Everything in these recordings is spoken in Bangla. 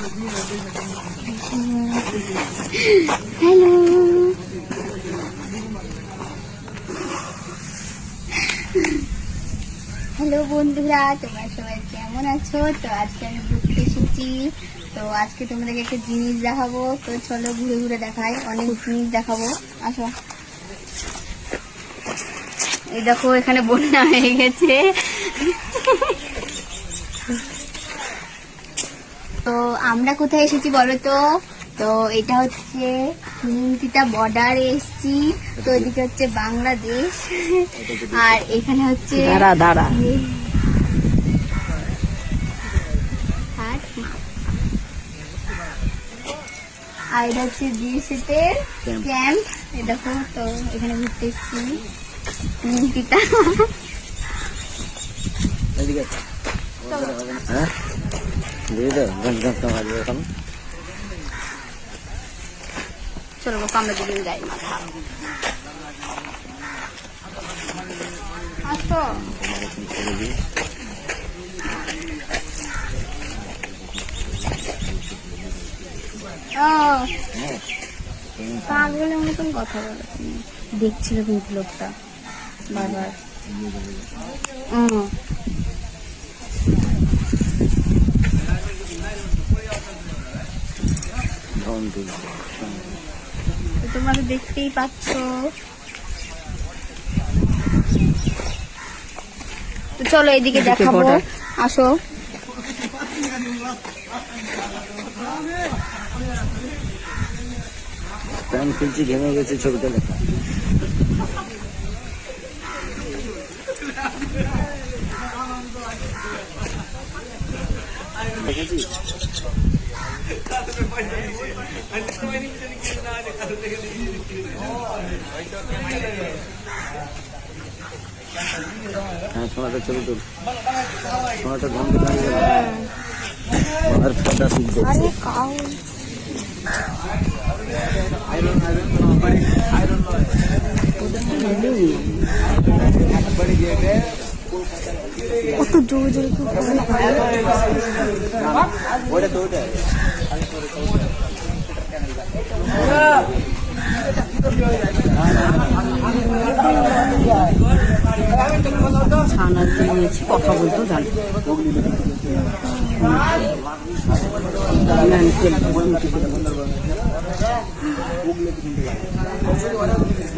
হ্যালো, হ্যালো বন্ধুরা, তোমরা সবাই কেমন আছো? তো আজকে আমি ঘুরতে এসেছি। তো আজকে তোমাদেরকে একটা জিনিস দেখাবো। তো চলো ঘুরে ঘুরে দেখাই, অনেক জিনিস দেখাবো। আসো, এই দেখো এখানে বন্যা হয়ে গেছে। তো আমরা কোথায় এসেছি বলো তো? তো এটা হচ্ছে নিমতিতা বর্ডারে এসেছি। তো এদিকে হচ্ছে বাংলাদেশ, আর এখানে হচ্ছে দাঁড়া আর এটা হচ্ছে বিএসএফের ক্যাম্প। এই দেখো, তো এখানে ঘুরতে এসেছি নিমতিতা। চলো বাবা, আমরা দুজন যাই। আসো, পাগলের মতন কথা বলো তুমি। দেখছিল কিন্তু লোকটা বারবার। তোমরা তো দেখতেই পাচ্ছ। তো চলো এদিকে দেখাবো, আসো। প্যান খুলছি, ঘেমে গেছে, ছবিটা লেখা। হ্যাঁ, ছোঁয়াটা ছবি তুল, ছোঁয়াটা ঘন্টা দাঁড়িয়ে গেল আর ফোনটা শুনতে। কত জোরে জোরে ছানা দিয়েছি, কথা বলতেও জানি।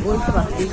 বলতে পারছি।